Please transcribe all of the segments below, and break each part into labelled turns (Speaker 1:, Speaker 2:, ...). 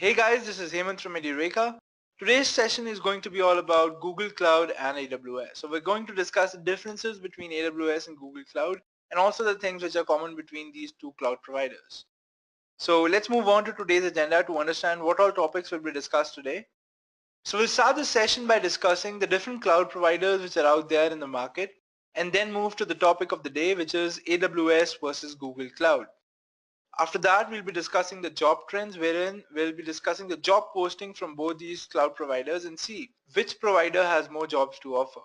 Speaker 1: Hey guys, this is Hemant from Edureka. Today's session is going to be all about Google Cloud and AWS. So we're going to discuss the differences between AWS and Google Cloud and also the things which are common between these two cloud providers. So let's move on to today's agenda to understand what all topics will be discussed today. So we'll start this session by discussing the different cloud providers which are out there in the market and then move to the topic of the day, which is AWS versus Google Cloud. After that, we'll be discussing the job trends, wherein we'll be discussing the job posting from both these cloud providers and see which provider has more jobs to offer.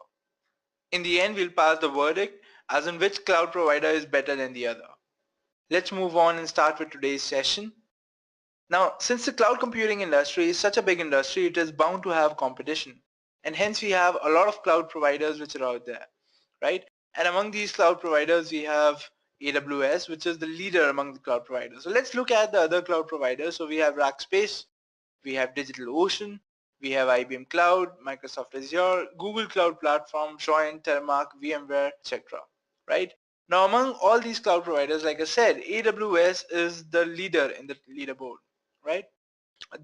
Speaker 1: In the end, we'll pass the verdict as in which cloud provider is better than the other. Let's move on and start with today's session. Now, since the cloud computing industry is such a big industry, it is bound to have competition. And hence we have a lot of cloud providers which are out there, right? And among these cloud providers, we have AWS, which is the leader among the cloud providers. So let's look at the other cloud providers. So we have Rackspace, we have DigitalOcean, we have IBM Cloud, Microsoft Azure, Google Cloud Platform, Join, Termac, VMware, etc. Right? Now among all these cloud providers, like I said, AWS is the leader in the leaderboard, right?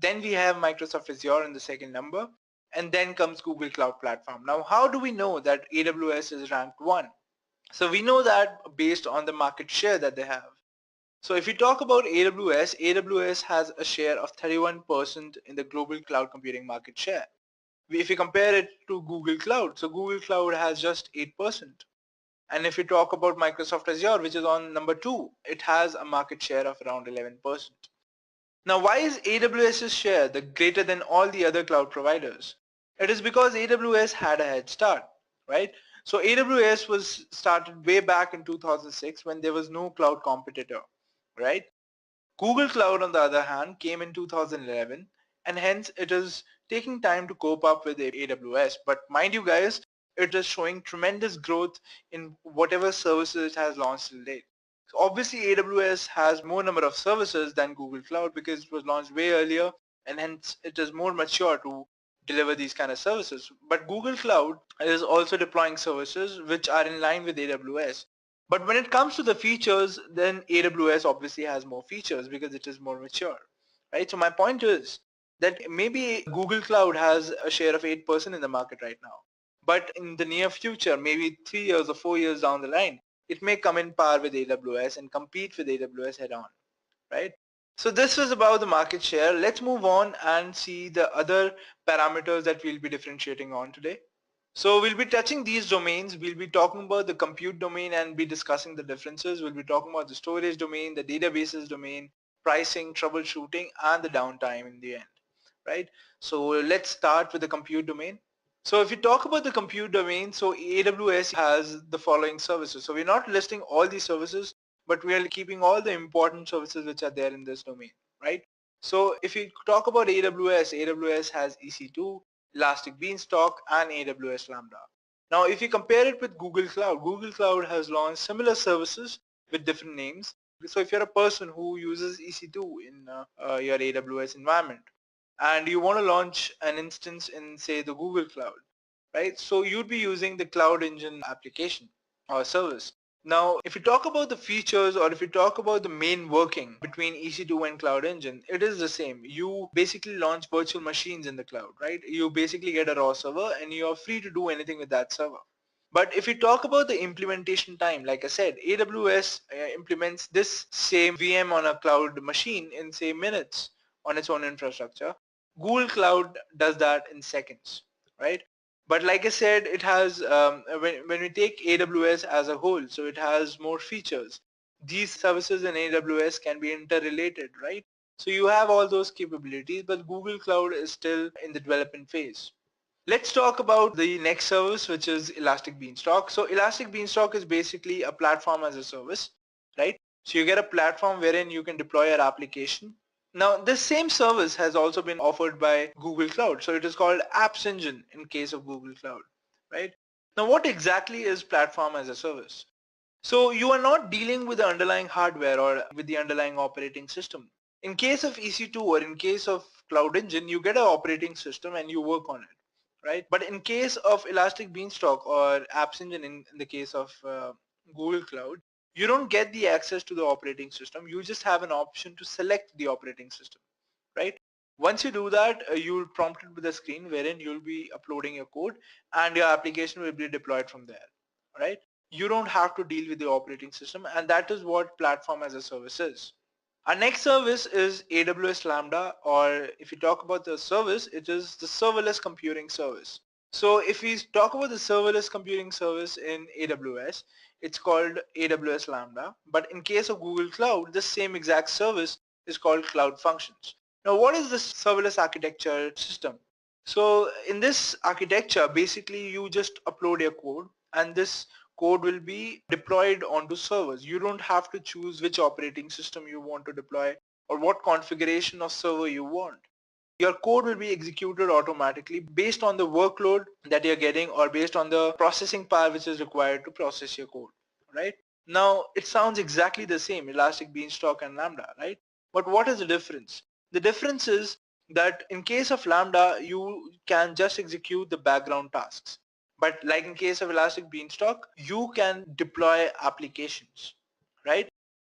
Speaker 1: Then we have Microsoft Azure in the second number, and then comes Google Cloud Platform. Now how do we know that AWS is ranked 1? So we know that based on the market share that they have. So if we talk about AWS, AWS has a share of 31% in the global cloud computing market share. If we compare it to Google Cloud, so Google Cloud has just 8%. And if we talk about Microsoft Azure, which is on number 2, it has a market share of around 11%. Now why is AWS's share the greater than all the other cloud providers? It is because AWS had a head start, right? So AWS was started way back in 2006 when there was no cloud competitor, right? Google Cloud on the other hand came in 2011 and hence it is taking time to cope up with AWS. But mind you guys, it is showing tremendous growth in whatever services it has launched till date. So obviously AWS has more number of services than Google Cloud because it was launched way earlier and hence it is more mature to deliver these kind of services. But Google Cloud is also deploying services which are in line with AWS. But when it comes to the features, then AWS obviously has more features because it is more mature, right? So my point is that maybe Google Cloud has a share of 8% in the market right now. But in the near future, maybe 3 years or 4 years down the line, it may come in par with AWS and compete with AWS head on, right? So this was about the market share. Let's move on and see the other parameters that we'll be differentiating on today. So we'll be touching these domains. We'll be talking about the compute domain and be discussing the differences. We'll be talking about the storage domain, the databases domain, pricing, troubleshooting, and the downtime in the end, right? So let's start with the compute domain. So if you talk about the compute domain, so AWS has the following services. So we're not listing all these services, but we are keeping all the important services which are there in this domain, right? So if you talk about AWS, AWS has EC2, Elastic Beanstalk, and AWS Lambda. Now, if you compare it with Google Cloud has launched similar services with different names. So if you're a person who uses EC2 in your AWS environment, and you want to launch an instance in, say, the Google Cloud, right? So you'd be using the Cloud Engine application or service. Now, if you talk about the features or if you talk about the main working between EC2 and Cloud Engine, it is the same. You basically launch virtual machines in the cloud, right? You basically get a raw server and you are free to do anything with that server. But if you talk about the implementation time, like I said, AWS implements this same VM on a cloud machine in, say, minutes on its own infrastructure. Google Cloud does that in seconds, right? But like I said, it has, when we take AWS as a whole, so it has more features. These services in AWS can be interrelated, right? So you have all those capabilities, but Google Cloud is still in the development phase. Let's talk about the next service, which is Elastic Beanstalk. So Elastic Beanstalk is basically a platform as a service, right? So you get a platform wherein you can deploy your application. Now, this same service has also been offered by Google Cloud. So it is called Apps Engine in case of Google Cloud, right? Now, what exactly is platform as a service? So you are not dealing with the underlying hardware or with the underlying operating system. In case of EC2 or in case of Cloud Engine, you get an operating system and you work on it, right? But in case of Elastic Beanstalk or Apps Engine in the case of Google Cloud, you don't get the access to the operating system. You just have an option to select the operating system, right? Once you do that, you'll prompted with a screen wherein you'll be uploading your code and your application will be deployed from there, right? You don't have to deal with the operating system, and that is what platform as a service is. Our next service is AWS Lambda, or if you talk about the service, it is the serverless computing service. So if we talk about the serverless computing service in AWS, it's called AWS Lambda. But in case of Google Cloud, the same exact service is called Cloud Functions. Now, what is this serverless architecture system? So in this architecture, basically you just upload your code and this code will be deployed onto servers. You don't have to choose which operating system you want to deploy or what configuration of server you want. Your code will be executed automatically based on the workload that you're getting or based on the processing power which is required to process your code, right? Now, it sounds exactly the same, Elastic Beanstalk and Lambda, right? But what is the difference? The difference is that in case of Lambda, you can just execute the background tasks. But like in case of Elastic Beanstalk, you can deploy applications, right?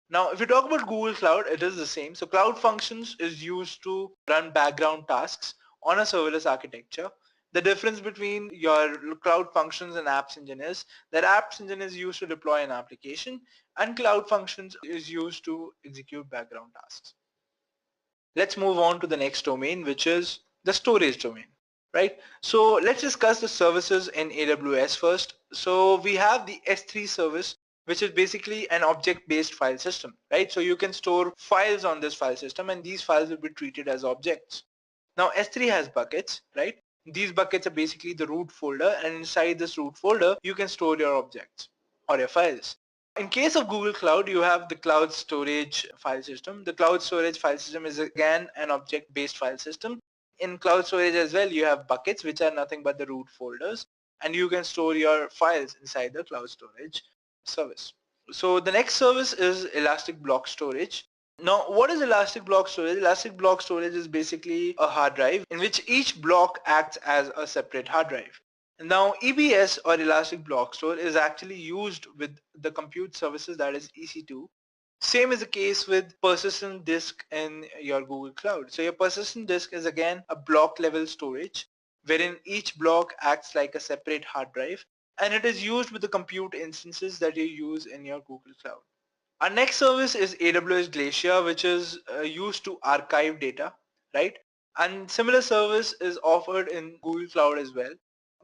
Speaker 1: Now, if you talk about Google Cloud, it is the same. So Cloud Functions is used to run background tasks on a serverless architecture. The difference between your Cloud Functions and Apps Engine is that Apps Engine is used to deploy an application and Cloud Functions is used to execute background tasks. Let's move on to the next domain, which is the storage domain, right? So let's discuss the services in AWS first. So we have the S3 service, which is basically an object-based file system, right? So you can store files on this file system and these files will be treated as objects. Now S3 has buckets, right? These buckets are basically the root folder, and inside this root folder, you can store your objects or your files. In case of Google Cloud, you have the cloud storage file system. The cloud storage file system is again an object-based file system. In cloud storage as well, you have buckets, which are nothing but the root folders, and you can store your files inside the cloud storage service. So the next service is Elastic Block Storage. Now, what is Elastic Block Storage? Elastic Block Storage is basically a hard drive in which each block acts as a separate hard drive. Now, EBS or Elastic Block Store is actually used with the compute services, that is EC2. Same is the case with persistent disk in your Google Cloud. So your persistent disk is again a block level storage wherein each block acts like a separate hard drive, and it is used with the compute instances that you use in your Google Cloud. Our next service is AWS Glacier, which is used to archive data, right? And similar service is offered in Google Cloud as well.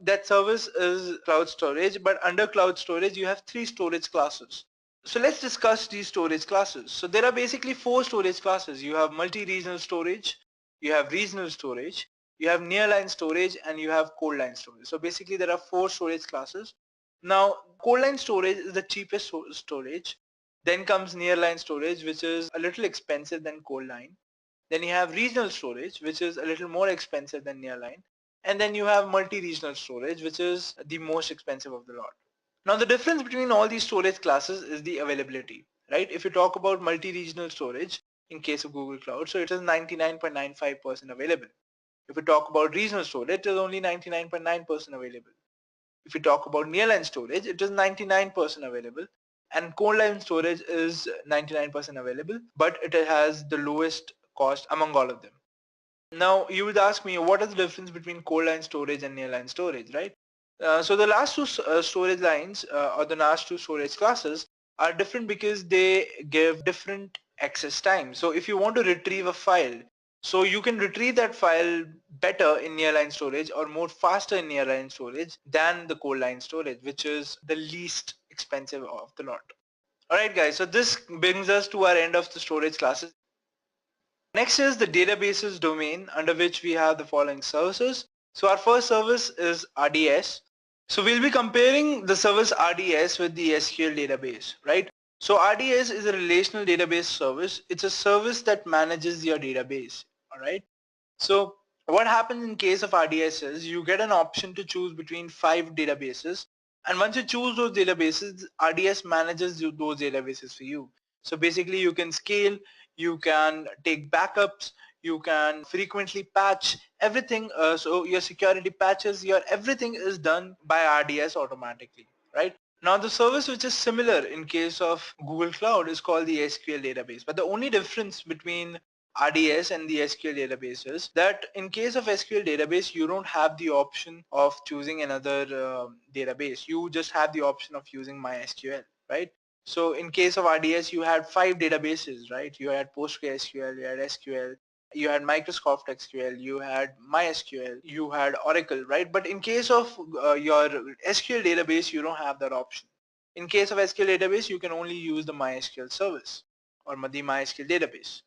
Speaker 1: That service is cloud storage, but under cloud storage, you have three storage classes. So let's discuss these storage classes. So there are basically four storage classes. You have multi-regional storage, you have regional storage, you have nearline storage, and you have cold line storage. So basically there are four storage classes. Now, cold line storage is the cheapest storage. Then comes nearline storage, which is a little expensive than cold line. Then you have regional storage, which is a little more expensive than nearline. And then you have multi-regional storage, which is the most expensive of the lot. Now the difference between all these storage classes is the availability, right? If you talk about multi-regional storage in case of Google Cloud, so it is 99.95% available. If we talk about regional storage, it is only 99.9% available. If we talk about nearline storage, it is 99% available, and cold line storage is 99% available, but it has the lowest cost among all of them. Now you would ask me, what is the difference between cold line storage and nearline storage, right? So the last two storage lines or the last two storage classes are different because they give different access time. So if you want to retrieve a file, so you can retrieve that file better in nearline storage or more faster in nearline storage than the cold line storage, which is the least expensive of the lot. Alright guys, so this brings us to our end of the storage classes. Next is the databases domain, under which we have the following services. So our first service is RDS. So we'll be comparing the service RDS with the SQL database, right? So RDS is a relational database service. It's a service that manages your database, all right? So what happens in case of RDS is you get an option to choose between 5 databases, and once you choose those databases, RDS manages those databases for you. So basically you can scale, you can take backups, you can frequently patch everything. So your security patches, your everything is done by RDS automatically, right? Now the service which is similar in case of Google Cloud is called the SQL database, but the only difference between RDS and the SQL databases, that in case of SQL database, you don't have the option of choosing another database. You just have the option of using MySQL, right? So in case of RDS, you had 5 databases, right? You had PostgreSQL, you had SQL, you had Microsoft SQL, you had MySQL, you had Oracle, right? But in case of your SQL database, you don't have that option. In case of SQL database, you can only use the MySQL service or the MySQL database.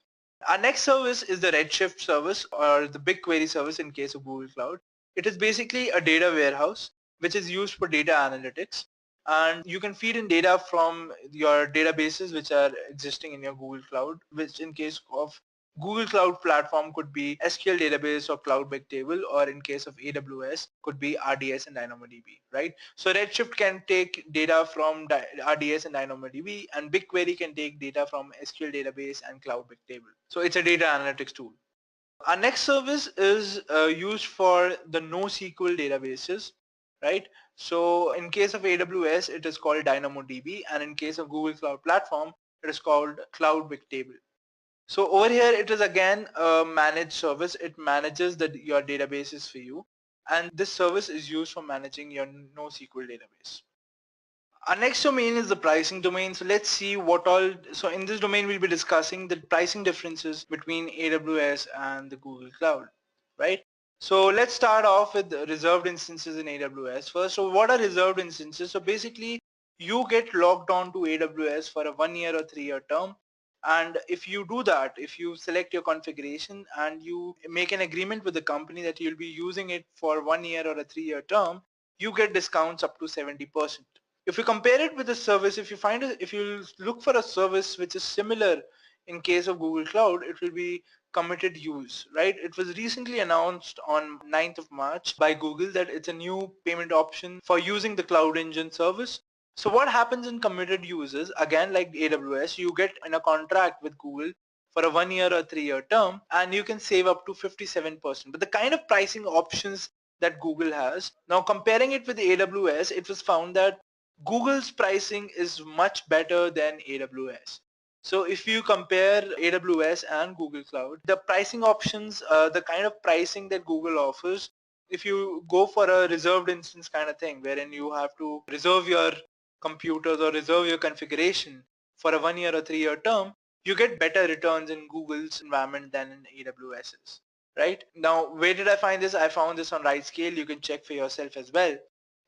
Speaker 1: Our next service is the Redshift service or the BigQuery service in case of Google Cloud. It is basically a data warehouse which is used for data analytics, and you can feed in data from your databases which are existing in your Google Cloud, which in case of Google Cloud Platform could be SQL database or Cloud Bigtable, or in case of AWS could be RDS and DynamoDB, right? So Redshift can take data from RDS and DynamoDB, and BigQuery can take data from SQL database and Cloud Bigtable. So it's a data analytics tool. Our next service is used for the NoSQL databases, right? So in case of AWS, it is called DynamoDB, and in case of Google Cloud Platform, it is called Cloud Bigtable. So over here, it is again a managed service. It manages your databases for you, and this service is used for managing your NoSQL database. Our next domain is the pricing domain. So let's see what all, so in this domain, we'll be discussing the pricing differences between AWS and the Google Cloud, right? So let's start off with reserved instances in AWS first. So what are reserved instances? So basically, you get logged on to AWS for a 1 year or 3 year term. And if you do that, if you select your configuration and you make an agreement with the company that you'll be using it for 1 year or a 3 year term, you get discounts up to 70%. If you compare it with a service, if you look for a service which is similar in case of Google Cloud, it will be committed use, right? It was recently announced on 9th of March by Google that it's a new payment option for using the Cloud Engine service. So what happens in committed uses, again like AWS, you get in a contract with Google for a 1 year or 3 year term, and you can save up to 57%. But the kind of pricing options that Google has, now comparing it with AWS, it was found that Google's pricing is much better than AWS. So if you compare AWS and Google Cloud, the pricing options, the kind of pricing that Google offers, if you go for a reserved instance kind of thing, wherein you have to reserve your computers or reserve your configuration for a 1 year or 3 year term, you get better returns in Google's environment than in AWS's, right? Now, where did I find this? I found this on RightScale. You can check for yourself as well.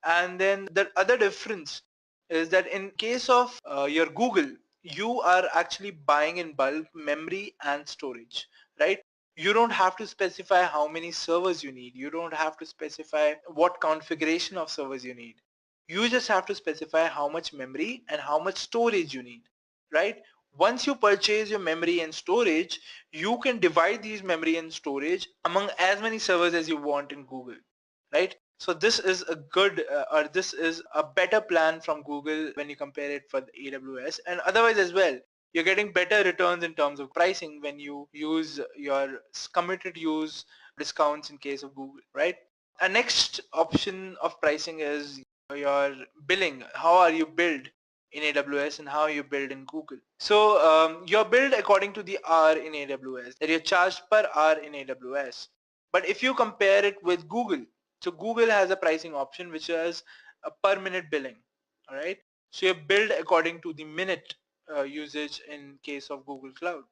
Speaker 1: And then the other difference is that in case of your Google, you are actually buying in bulk memory and storage, right? You don't have to specify how many servers you need. You don't have to specify what configuration of servers you need. You just have to specify how much memory and how much storage you need, right? Once you purchase your memory and storage, you can divide these memory and storage among as many servers as you want in Google, right? So this is a good or this is a better plan from Google when you compare it for the AWS, and otherwise as well. You're getting better returns in terms of pricing when you use your committed use discounts in case of Google, right? A next option of pricing is your billing. How are you billed in AWS and how are you billed in Google? So you're billed according to the hour in AWS, that you're charged per hour in AWS. But if you compare it with Google, so Google has a pricing option which is a per minute billing, all right? So you're billed according to the minute usage in case of Google Cloud.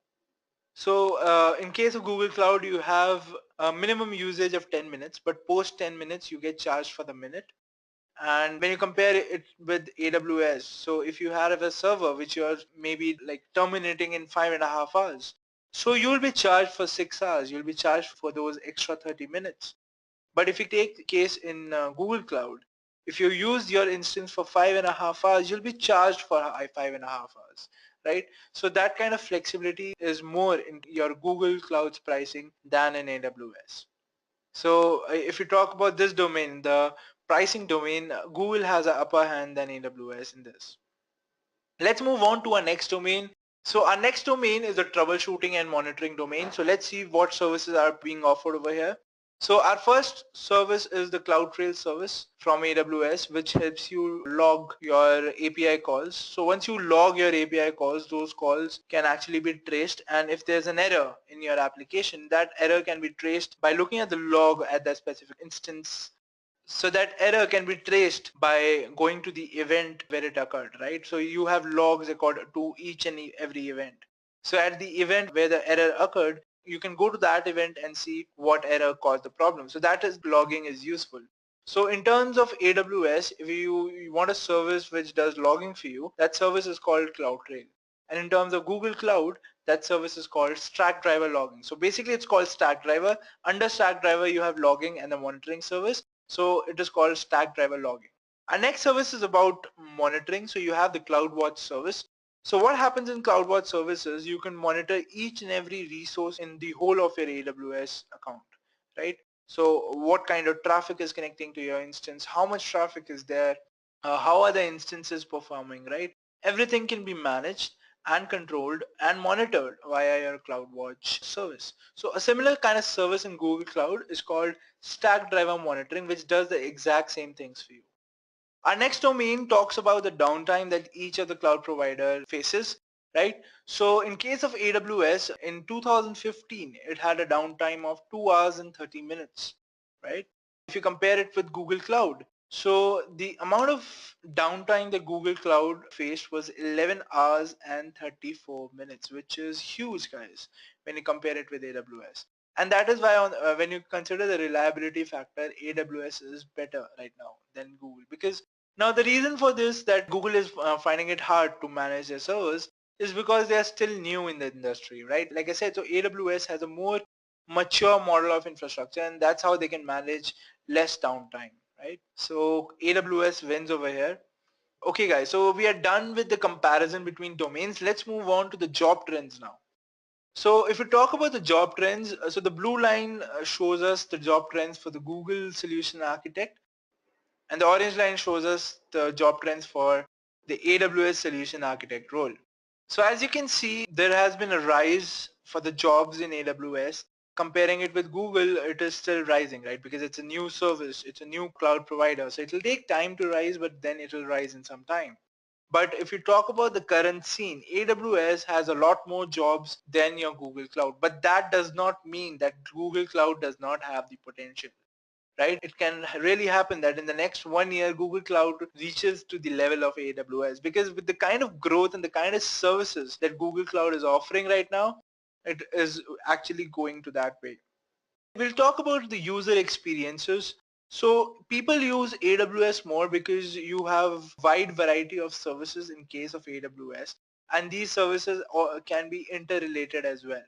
Speaker 1: So in case of Google Cloud, you have a minimum usage of 10 minutes, but post 10 minutes, you get charged for the minute. And when you compare it with AWS, so if you have a server which you're maybe like terminating in 5.5 hours, so you'll be charged for 6 hours, you'll be charged for those extra 30 minutes. But if you take the case in Google Cloud, if you use your instance for 5.5 hours, you'll be charged for 5.5 hours, right? So that kind of flexibility is more in your Google Cloud's pricing than in AWS. So if you talk about this domain, the pricing domain, Google has an upper hand than AWS in this. Let's move on to our next domain. So our next domain is the troubleshooting and monitoring domain. So let's see what services are being offered over here. So our first service is the CloudTrail service from AWS, which helps you log your API calls. So once you log your API calls, those calls can actually be traced, and if there's an error in your application, that error can be traced by looking at the log at that specific instance. So that error can be traced by going to the event where it occurred, right? So you have logs according to each and every event. So at the event where the error occurred, you can go to that event and see what error caused the problem. So that is logging is useful. So in terms of AWS, if you want a service which does logging for you, that service is called CloudTrail. And in terms of Google Cloud, that service is called Stackdriver Logging. So basically it's called Stackdriver. Under Stackdriver, you have logging and the monitoring service. So it is called Stackdriver Logging. Our next service is about monitoring. So you have the CloudWatch service. So what happens in CloudWatch services, you can monitor each and every resource in the whole of your AWS account, right? So what kind of traffic is connecting to your instance, how much traffic is there, how are the instances performing, right? Everything can be managed and controlled and monitored via your CloudWatch service. So a similar kind of service in Google Cloud is called Stackdriver Monitoring, which does the exact same things for you. Our next domain talks about the downtime that each of the cloud provider faces, right? So in case of AWS, in 2015, it had a downtime of 2 hours and 30 minutes, right? If you compare it with Google Cloud, so the amount of downtime that Google Cloud faced was 11 hours and 34 minutes, which is huge, guys, when you compare it with AWS. And that is why when you consider the reliability factor, AWS is better right now than Google, because now the reason for this that Google is finding it hard to manage their servers is because they are still new in the industry, right? Like I said, so AWS has a more mature model of infrastructure, and that's how they can manage less downtime, right? So AWS wins over here. Okay guys, so we are done with the comparison between domains. Let's move on to the job trends now. So if we talk about the job trends, so the blue line shows us the job trends for the Google Solution Architect, and the orange line shows us the job trends for the AWS Solution Architect role. So as you can see, there has been a rise for the jobs in AWS. Comparing it with Google, it is still rising, right? Because it's a new service, it's a new cloud provider. So it'll take time to rise, but then it'll rise in some time. But if you talk about the current scene, AWS has a lot more jobs than your Google Cloud. But that does not mean that Google Cloud does not have the potential, right? It can really happen that in the next 1 year, Google Cloud reaches to the level of AWS, because with the kind of growth and the kind of services that Google Cloud is offering right now, it is actually going to that way. We'll talk about the user experiences. So people use AWS more because you have wide variety of services in case of AWS, and these services can be interrelated as well.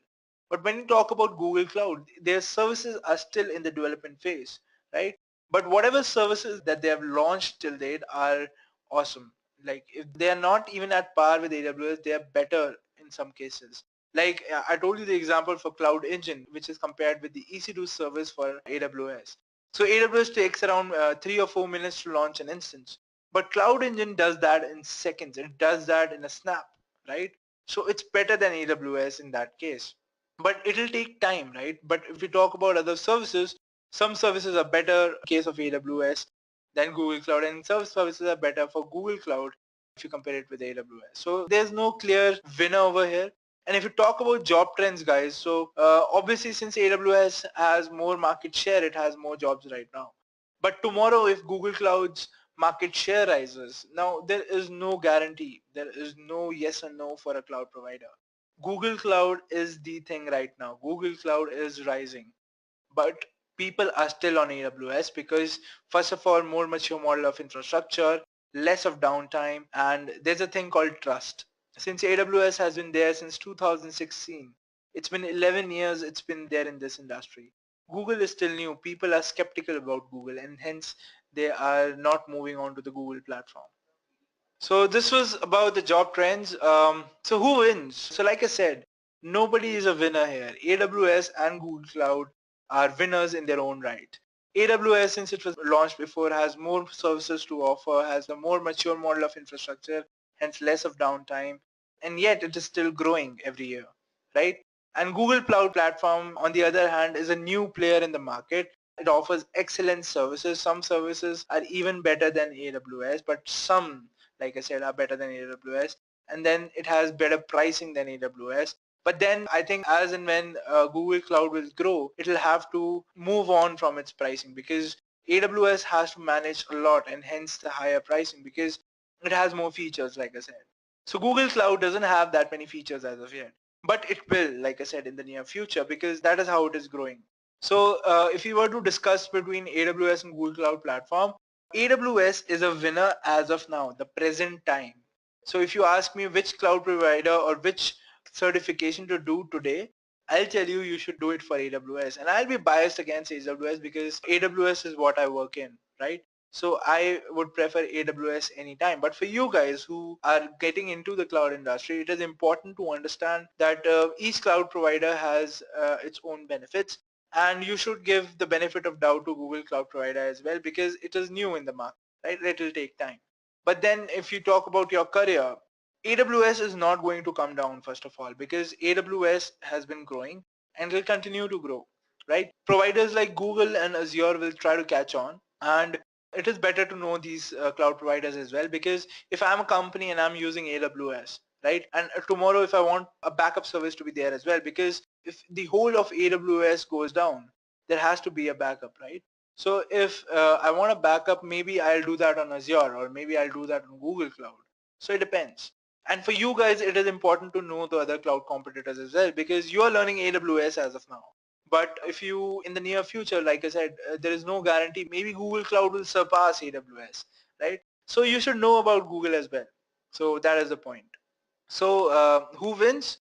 Speaker 1: But when you talk about Google Cloud, their services are still in the development phase, right? But whatever services that they have launched till date are awesome. Like if they are not even at par with AWS, they are better in some cases. Like I told you the example for Cloud Engine, which is compared with the EC2 service for AWS. So AWS takes around 3 or 4 minutes to launch an instance, but Cloud Engine does that in seconds. It does that in a snap, right? So it's better than AWS in that case. But it'll take time, right? But if we talk about other services, some services are better in case of AWS than Google Cloud, and some services are better for Google Cloud if you compare it with AWS. So there's no clear winner over here. And if you talk about job trends, guys, so obviously since AWS has more market share, it has more jobs right now. But tomorrow, if Google Cloud's market share rises, now there is no guarantee. There is no yes or no for a cloud provider. Google Cloud is the thing right now. Google Cloud is rising, but people are still on AWS because first of all, more mature model of infrastructure, less of downtime, and there's a thing called trust. Since AWS has been there since 2016, it's been 11 years it's been there in this industry. Google is still new. People are skeptical about Google, and hence they are not moving on to the Google platform. So this was about the job trends. So who wins? So like I said, nobody is a winner here. AWS and Google Cloud are winners in their own right. AWS, since it was launched before, has more services to offer, has a more mature model of infrastructure, hence less of downtime, and yet it is still growing every year, right? And Google Cloud Platform, on the other hand, is a new player in the market, It offers excellent services. Some services are even better than AWS, but some, like I said, are better than AWS. And then it has better pricing than AWS. But then I think as and when Google Cloud will grow, it'll have to move on from its pricing, because AWS has to manage a lot, and hence the higher pricing, because it has more features, like I said. So Google Cloud doesn't have that many features as of yet, but it will, like I said, in the near future, because that is how it is growing. So if you were to discuss between AWS and Google Cloud Platform, AWS is a winner as of now, the present time. So if you ask me which cloud provider or which certification to do today, I'll tell you you should do it for AWS. And I'll be biased against AWS because AWS is what I work in, right? So I would prefer AWS anytime. But for you guys who are getting into the cloud industry, it is important to understand that each cloud provider has its own benefits, and you should give the benefit of doubt to Google Cloud Provider as well, because it is new in the market, right? It will take time. But then if you talk about your career, AWS is not going to come down, first of all, because AWS has been growing and will continue to grow, right? Providers like Google and Azure will try to catch on, and it is better to know these cloud providers as well, because if I'm a company and I'm using AWS, right, and tomorrow if I want a backup service to be there as well, because if the whole of AWS goes down, there has to be a backup, right? So if I want a backup, maybe I'll do that on Azure, or maybe I'll do that on Google Cloud. So it depends. And for you guys, it is important to know the other cloud competitors as well, because you are learning AWS as of now. But if you, in the near future, like I said, there is no guarantee, maybe Google Cloud will surpass AWS, right? So you should know about Google as well. So that is the point. So who wins?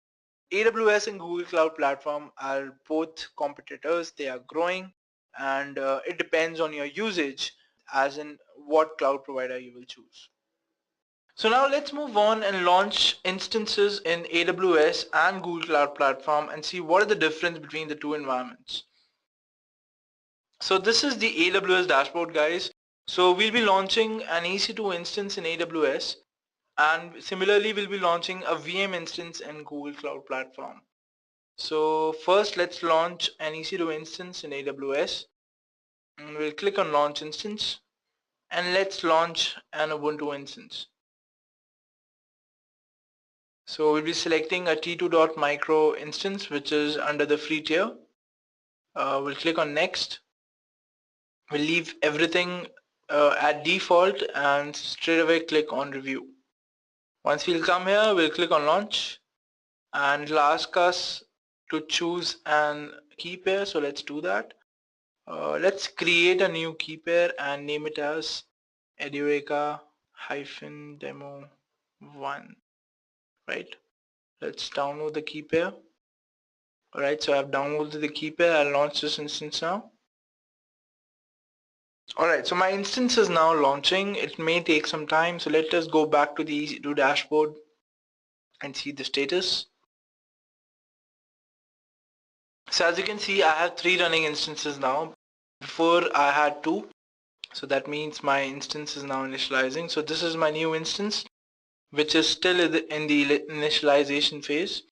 Speaker 1: AWS and Google Cloud Platform are both competitors. They are growing, and it depends on your usage, as in what cloud provider you will choose. So now let's move on and launch instances in AWS and Google Cloud Platform and see what is the difference between the two environments. So this is the AWS dashboard, guys. So we'll be launching an EC2 instance in AWS, and similarly we'll be launching a VM instance in Google Cloud Platform. So first let's launch an EC2 instance in AWS, and we'll click on launch instance, and let's launch an Ubuntu instance. So we'll be selecting a T2.micro instance, which is under the free tier. We'll click on next. We'll leave everything at default and straight away click on review. Once we'll come here, we'll click on launch, and it'll ask us to choose an key pair. So let's do that. Let's create a new key pair and name it as Edureka -demo 1, right? Let's download the key pair. Alright, so I've downloaded the key pair. I'll launch this instance now. Alright, so my instance is now launching. It may take some time, so let us go back to the EC2 dashboard and see the status. So as you can see, I have 3 running instances now. Before I had 2, so that means my instance is now initializing. So this is my new instance, which is still in the initialization phase.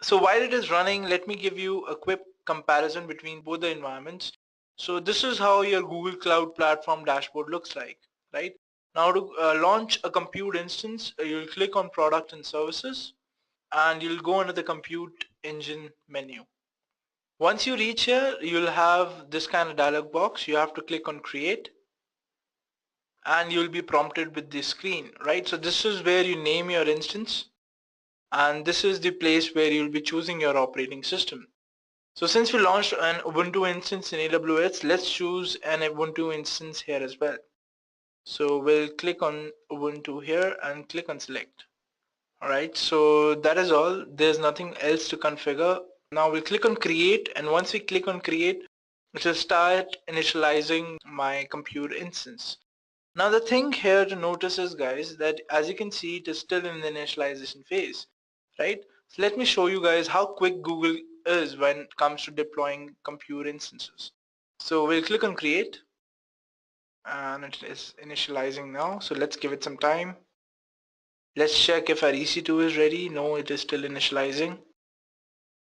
Speaker 1: So while it is running, let me give you a quick comparison between both the environments. So this is how your Google Cloud Platform dashboard looks like, right? Now to launch a compute instance, you'll click on product and services, and you'll go under the compute engine menu. Once you reach here, you'll have this kind of dialog box. You have to click on create, and you'll be prompted with this screen, right? So this is where you name your instance, and this is the place where you'll be choosing your operating system. So since we launched an Ubuntu instance in AWS, let's choose an Ubuntu instance here as well. So we'll click on Ubuntu here and click on select. Alright, so that is all. There's nothing else to configure. Now we'll click on create, and once we click on create, it will start initializing my compute instance. Now the thing here to notice is, guys, that as you can see, it is still in the initialization phase, right? So let me show you guys how quick Google is when it comes to deploying compute instances. So we'll click on create, and it is initializing now. So let's give it some time. Let's check if our EC2 is ready. No, it is still initializing.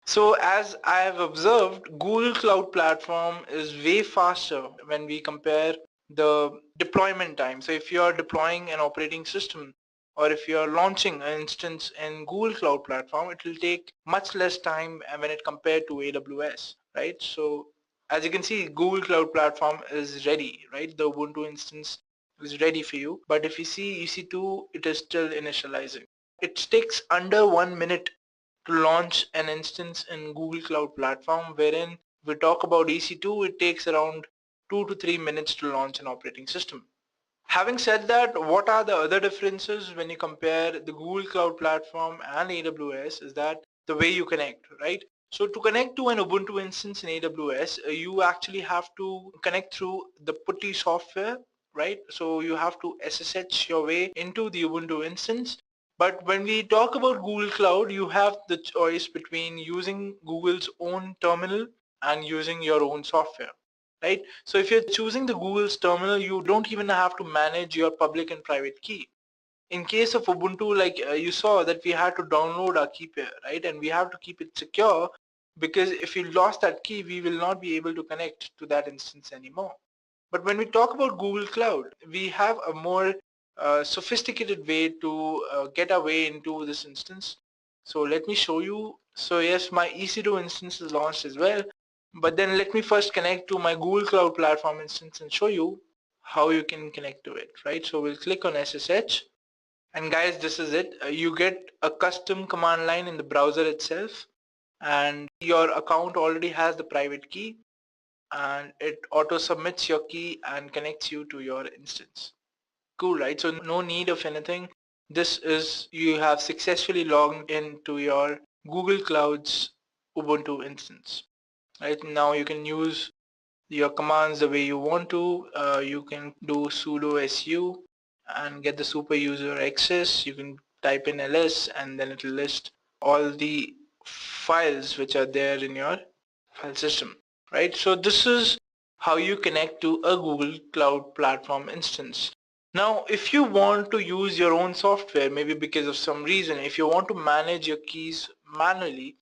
Speaker 1: So as I have observed, Google Cloud Platform is way faster when we compare the deployment time. So if you're deploying an operating system or if you're launching an instance in Google Cloud Platform, it will take much less time when it compared to AWS, right? So as you can see, Google Cloud Platform is ready, right? The Ubuntu instance is ready for you. But if you see EC2, it is still initializing. It takes under 1 minute to launch an instance in Google Cloud Platform, wherein we talk about EC2, it takes around 2 to 3 minutes to launch an operating system. Having said that, what are the other differences when you compare the Google Cloud Platform and AWS is that the way you connect, right? So to connect to an Ubuntu instance in AWS, you actually have to connect through the PuTTY software, right? So you have to SSH your way into the Ubuntu instance. But when we talk about Google Cloud, you have the choice between using Google's own terminal and using your own software, right? So if you're choosing the Google's terminal, you don't even have to manage your public and private key. In case of Ubuntu, like you saw that we had to download our key pair, right? And we have to keep it secure because if we lost that key, we will not be able to connect to that instance anymore. But when we talk about Google Cloud, we have a more sophisticated way to get our way into this instance. So let me show you. So yes, my EC2 instance is launched as well. But then let me first connect to my Google Cloud Platform instance and show you how you can connect to it, right? So we'll click on SSH. And guys, this is it. You get a custom command line in the browser itself, and your account already has the private key, and it auto submits your key and connects you to your instance. Cool, right? So no need of anything. This is, you have successfully logged into your Google Cloud's Ubuntu instance. Right now you can use your commands the way you want to. You can do sudo su and get the super user access. You can type in ls and then it will list all the files which are there in your file system, right? So this is how you connect to a Google Cloud Platform instance. Now, if you want to use your own software, maybe because of some reason, if you want to manage your keys manually,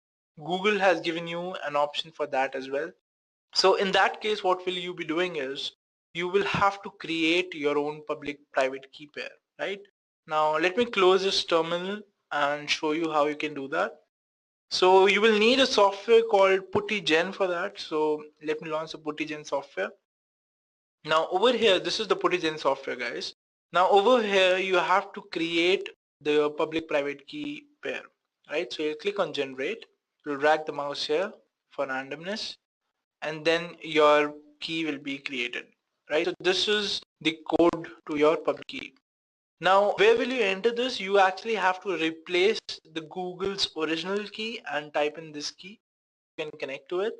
Speaker 1: Google has given you an option for that as well. So in that case, what will you be doing is you will have to create your own public private key pair, right? Now let me close this terminal and show you how you can do that. So you will need a software called PuTTyGen for that. So let me launch the PuTTyGen software. Now over here, this is the PuTTyGen software, guys. Now over here, you have to create the public private key pair, right? So you click on generate, you'll drag the mouse here for randomness, and then your key will be created, right? So this is the code to your public key. Now where will you enter this? You actually have to replace the Google's original key and type in this key. You can connect to it.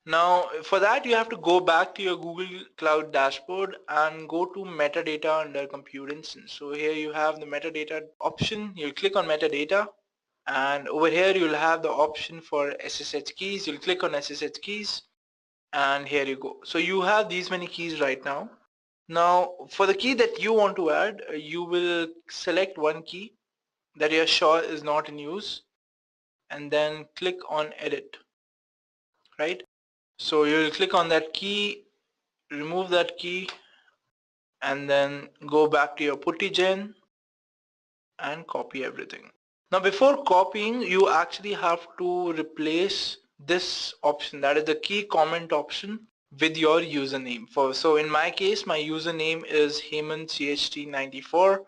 Speaker 1: Now for that you have to go back to your Google Cloud dashboard and go to metadata under compute instance. So here you have the metadata option. You'll click on metadata, and over here you'll have the option for SSH keys. You'll click on SSH keys, and here you go. So you have these many keys right now. Now for the key that you want to add, you will select one key that you're sure is not in use and then click on edit, right? So you'll click on that key, remove that key, and then go back to your PuTTyGen and copy everything. Now before copying, you actually have to replace this option, that is the key comment option, with your username. So in my case, my username is HeymanCHT94.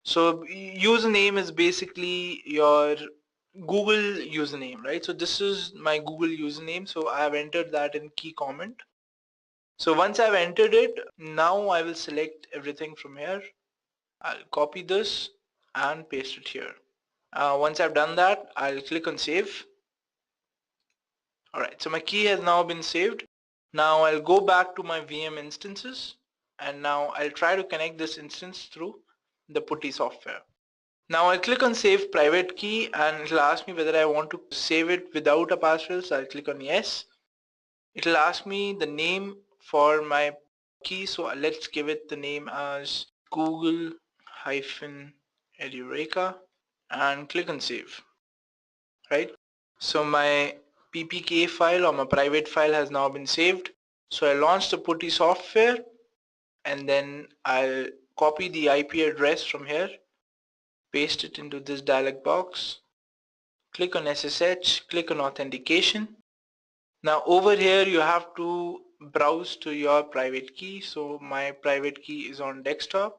Speaker 1: So username is basically your Google username, right? So this is my Google username. So I have entered that in key comment. So once I've entered it, now I will select everything from here. I'll copy this and paste it here. Once I've done that, I'll click on save. Alright, so my key has now been saved. Now I'll go back to my VM instances, and now I'll try to connect this instance through the PuTTY software. Now I'll click on save private key, and it'll ask me whether I want to save it without a password, so I'll click on yes. It'll ask me the name for my key, so let's give it the name as Google-Edureka and click on save, right? So my PPK file or my private file has now been saved. So I launch the putty software and then I'll copy the IP address from here, paste it into this dialog box, click on SSH, click on authentication. Now over here you have to browse to your private key. So my private key is on desktop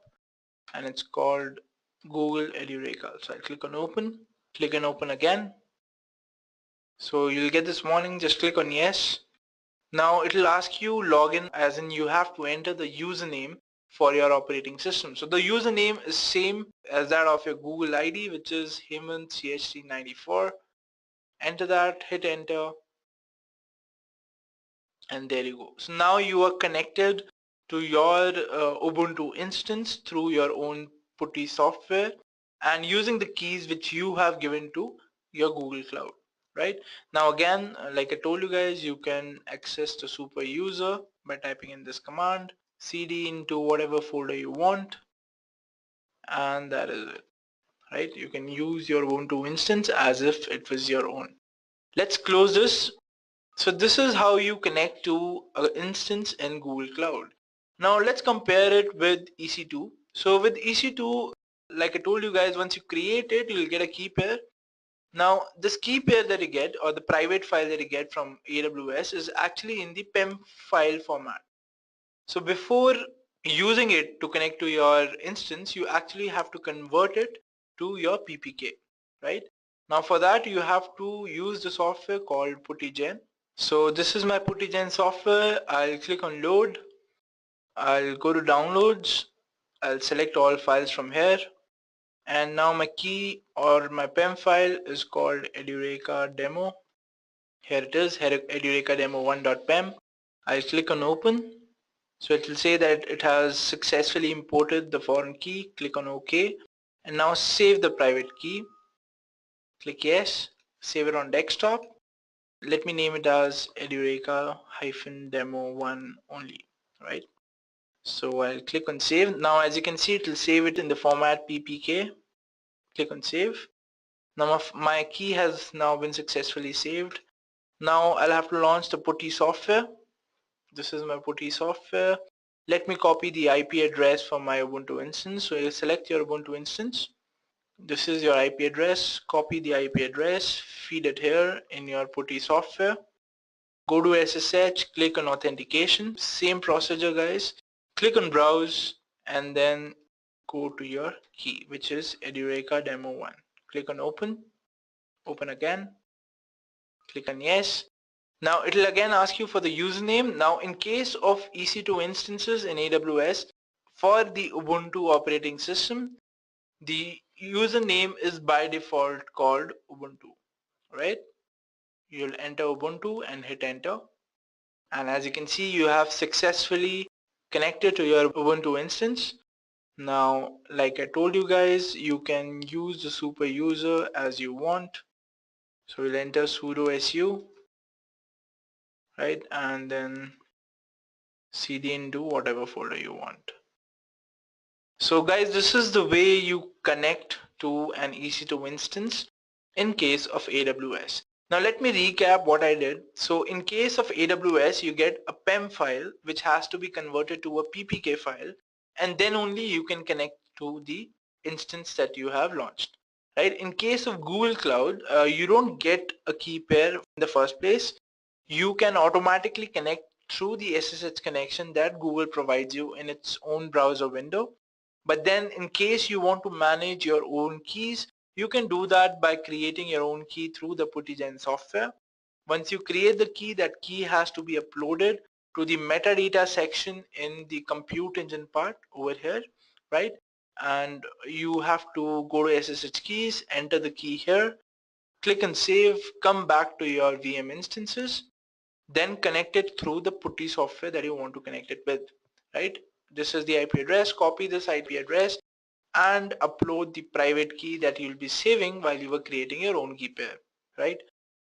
Speaker 1: and it's called Google Edureka. So I'll click on open, click on open again. So you'll get this warning, just click on yes. Now it'll ask you login, as in you have to enter the username for your operating system. So the username is same as that of your Google ID, which is Hemant CHT94. Enter that, hit enter, and there you go. So now you are connected to your Ubuntu instance through your own putty software and using the keys which you have given to your Google Cloud. Right now, again, like I told you guys, you can access the super user by typing in this command, cd into whatever folder you want, and that is it. Right, you can use your Ubuntu instance as if it was your own. Let's close this. So this is how you connect to an instance in Google Cloud. Now let's compare it with EC2. So with EC2, like I told you guys, once you create it, you'll get a key pair. Now this key pair that you get, or the private file that you get from AWS, is actually in the PEM file format. So before using it to connect to your instance, you actually have to convert it to your PPK, right? Now for that, you have to use the software called PuttyGen. So this is my PuttyGen software. I'll click on load. I'll go to downloads. I'll select all files from here. And now my key or my PEM file is called Edureka demo. Here it is, Edureka demo1.pem. I'll click on open. So it will say that it has successfully imported the foreign key. Click on OK. And now save the private key. Click yes. Save it on desktop. Let me name it as Edureka-demo1 only, right? So I'll click on save. Now as you can see, it will save it in the format PPK. Click on save. Now my key has now been successfully saved. Now I'll have to launch the putty software. This is my putty software. Let me copy the IP address from my Ubuntu instance. So you'll select your Ubuntu instance. This is your IP address. Copy the IP address, feed it here in your putty software. Go to SSH, click on authentication. Same procedure, guys. Click on browse and then go to your key, which is Edureka demo1. Click on open, open again, click on yes. Now it will again ask you for the username. Now in case of EC2 instances in AWS, for the Ubuntu operating system, the username is by default called Ubuntu, right? You'll enter Ubuntu and hit enter. And as you can see, you have successfully connected to your Ubuntu instance. Now, like I told you guys, you can use the super user as you want. So we'll enter sudo su, right? And then cd into whatever folder you want. So guys, this is the way you connect to an EC2 instance in case of AWS. Now let me recap what I did. So in case of AWS, you get a PEM file which has to be converted to a PPK file, and then only you can connect to the instance that you have launched. Right? In case of Google Cloud, you don't get a key pair in the first place. You can automatically connect through the SSH connection that Google provides you in its own browser window. But then in case you want to manage your own keys, you can do that by creating your own key through the PuttyGen software. Once you create the key, that key has to be uploaded to the metadata section in the compute engine part over here, right? And you have to go to SSH keys, enter the key here, click and save, come back to your VM instances, then connect it through the putty software that you want to connect it with, right? This is the IP address, copy this IP address and upload the private key that you'll be saving while you were creating your own key pair, right?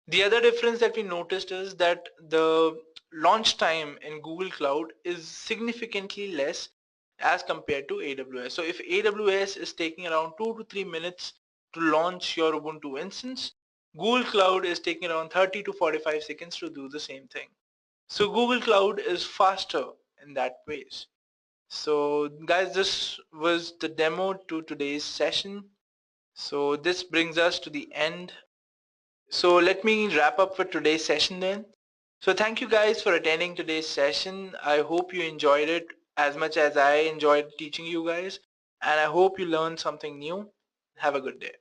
Speaker 1: The other difference that we noticed is that the launch time in Google Cloud is significantly less as compared to AWS. So if AWS is taking around 2 to 3 minutes to launch your Ubuntu instance, Google Cloud is taking around 30 to 45 seconds to do the same thing. So Google Cloud is faster in that ways. So guys, this was the demo to today's session. So this brings us to the end. So let me wrap up for today's session then. So thank you guys for attending today's session. I hope you enjoyed it as much as I enjoyed teaching you guys, and I hope you learned something new. Have a good day.